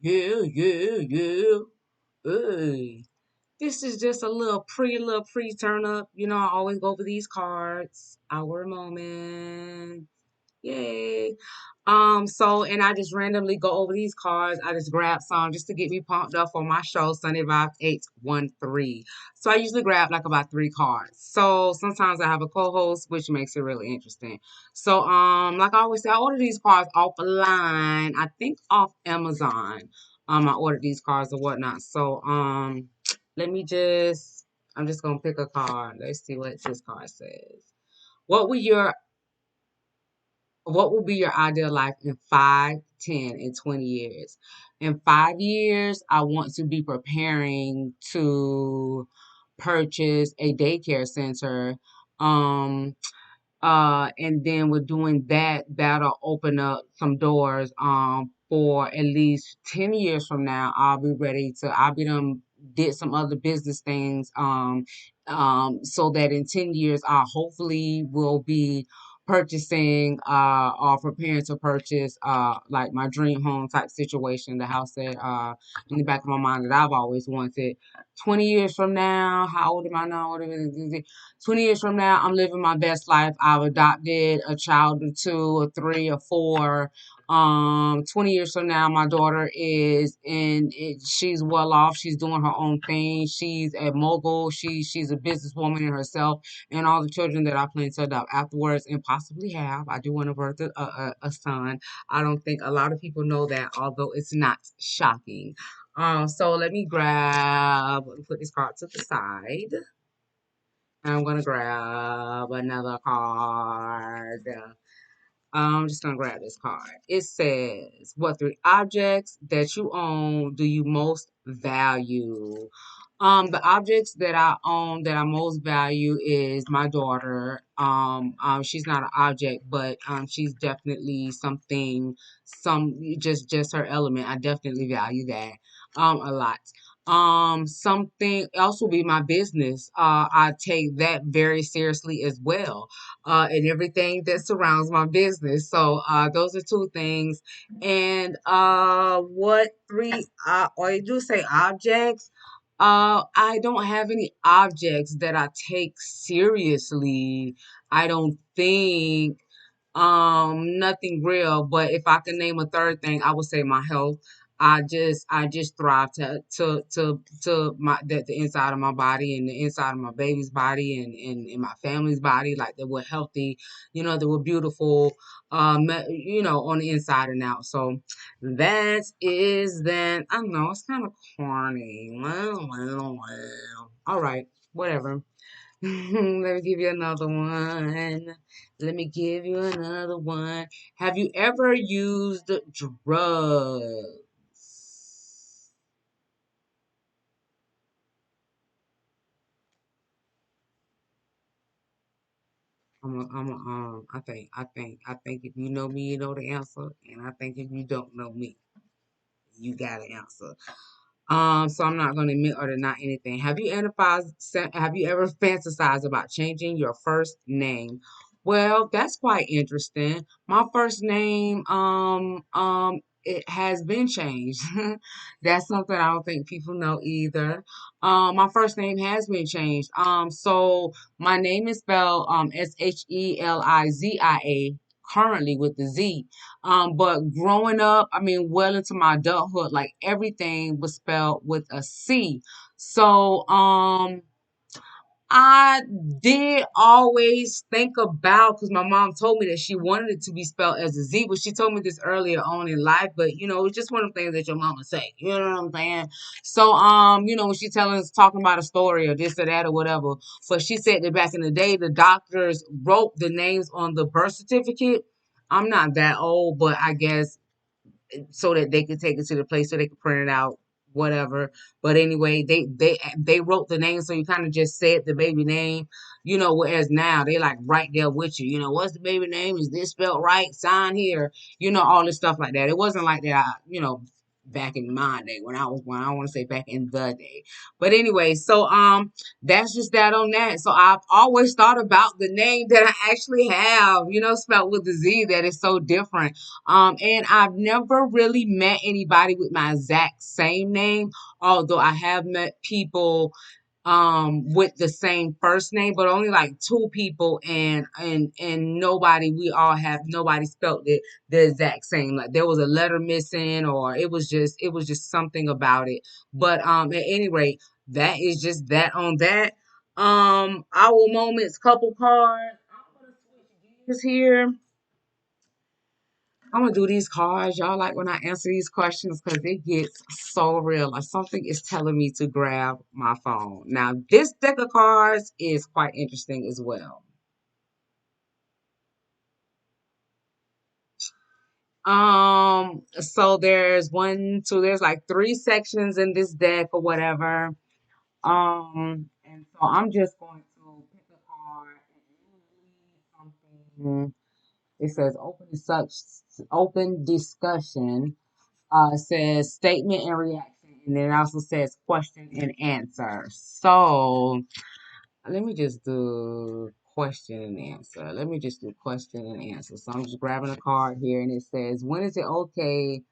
Yeah, yeah, yeah. Hey. This is just a little pre turn up. You know, I always go over these cards. Our moment. Yay. And I just randomly go over these cards. I just grab some just to get me pumped up for my show, Sunday Vibes 813. So I usually grab like about three cards. So sometimes I have a co-host, which makes it really interesting. So like I always say, I order these cards offline. I think off Amazon. I ordered these cards or whatnot. So let me just I'm just gonna pick a card. Let's see what this card says. What will your what will be your ideal life in 5, 10, and 20 years? In 5 years, I want to be preparing to purchase a daycare center. Um, and then with doing that, that'll open up some doors. For at least 10 years from now, I'll be done did some other business things. So that in 10 years, I hopefully will be purchasing, or preparing to purchase, like my dream home type situation, the house that, in the back of my mind that I've always wanted. 20 years from now, how old am I now? 20 years from now, I'm living my best life. I've adopted a child or two or three or four. 20 years from now, my daughter is she's well off. She's doing her own thing. She's a mogul. She's a businesswoman in herself, and all the children that I plan to adopt afterwards and possibly have. I do want to birth a son. I don't think a lot of people know that, although it's not shocking. So put this card to the side. I'm gonna grab another card. I'm just gonna grab this card. It says, "What three objects that you own do you most value?" The objects that I own that I most value is my daughter. She's not an object, but she's definitely something. Just her element. I definitely value that a lot. Something else will be my business. I take that very seriously as well, and everything that surrounds my business. So those are two things. And what three? Or you do say objects? I don't have any objects that I take seriously. I don't think. Nothing real, but if I can name a third thing, I would say my health. I just thrive to the inside of my body and the inside of my baby's body and my family's body, like they were healthy, they were beautiful, on the inside and out. So that is that. I know it's kind of corny. Well. All right, whatever. Let me give you another one. Let me give you another one. Have you ever used drugs? I think if you know me, you know the answer, and I think if you don't know me, you got an answer. So I'm not going to admit or deny anything. Have you ever fantasized about changing your first name? Well, that's quite interesting. My first name, it has been changed. That's something I don't think people know either. My first name has been changed. So my name is spelled Shelizia currently with the Z. But growing up, I mean, well into my adulthood, like everything was spelled with a C. So, I did always think about, because my mom told me that she wanted it to be spelled as a Z, but she told me this earlier on in life. But it's just one of the things that your mama say. You know what I'm saying? So, when she telling us talking about a story or this or that or whatever, but she said that back in the day, the doctors wrote the names on the birth certificate. I'm not that old, but I guess so that they could take it to the place so they could print it out, whatever. But anyway, they wrote the name, so you kind of just said the baby name, Whereas now they like right there with you. What's the baby name? Is this spelled right? Sign here. All this stuff like that. It wasn't like that. back in my day when I want to say back in the day. But anyway, so that's just that on that. So I've always thought about the name that I actually have, spelled with the Z, that is so different. And I've never really met anybody with my exact same name, although I have met people with the same first name, but only like two people, and nobody spelled it the exact same. Like there was a letter missing, or it was just something about it. But at any rate, that is just that on that. Our moments couple card. I'm gonna switch gears here. I'm gonna do these cards. Y'all like when I answer these questions because it gets so real. Like something is telling me to grab my phone. Now, this deck of cards is quite interesting as well. So there's one, two, there's like three sections in this deck or whatever. And so I'm just going to pick a card and read something. It says open discussion. Says statement and reaction, and then it also says question and answer. So let me just do question and answer. Let me just do question and answer. So I'm just grabbing a card here, and it says, when is it okay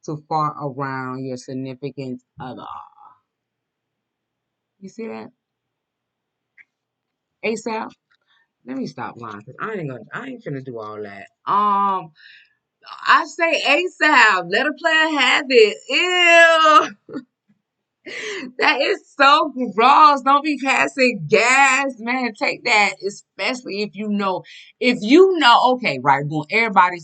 to fart around your significant other? You see that? ASAP? Let me stop lying, because I ain't gonna do all that. I say ASAP. Let a player have it. Ew. That is so gross. Don't be passing gas, man. Take that, especially if you know. Okay, right, boom. Everybody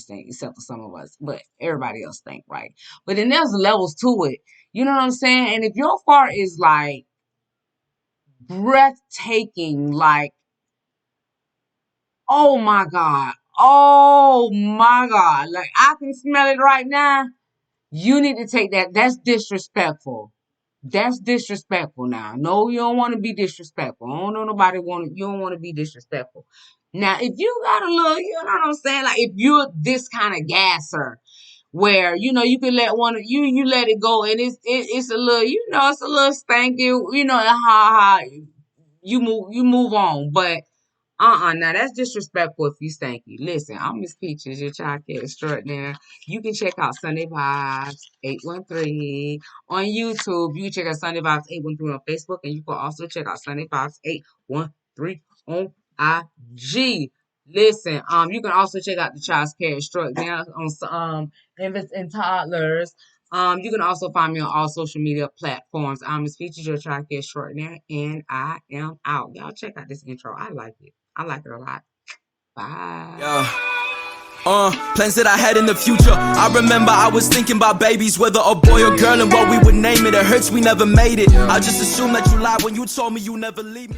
think except for some of us, but everybody else think, right. But then there's levels to it. You know what I'm saying? And if your fart is like breathtaking, like, oh my God, like I can smell it right now. You need to take that. That's disrespectful. That's disrespectful now. No, you don't want to be disrespectful. I don't know nobody you don't want to be disrespectful. Now, if you got a little, you know what I'm saying? Like if you're this kind of gasser where, you can let you let it go, and it's a little, it's a little stanky, you move on. But now that's disrespectful if you stanky. Listen, I'm Miss Peaches, your child care extraordinaire. You can check out Sunday Vibes 813 on YouTube. You can check out Sunday Vibes 813 on Facebook, and you can also check out Sunday Vibes 813 on IG. Listen, you can also check out the child care extraordinaire on infants and toddlers. You can also find me on all social media platforms. I'm Miss Peaches, your child care extraordinaire, and I am out. Y'all check out this intro. I like it. I like it a lot. Bye. Yeah. Plans that I had in the future. I remember I was thinking about babies, whether a boy or girl, and what we would name it. It hurts we never made it. I just assumed that you lied when you told me you never leave me.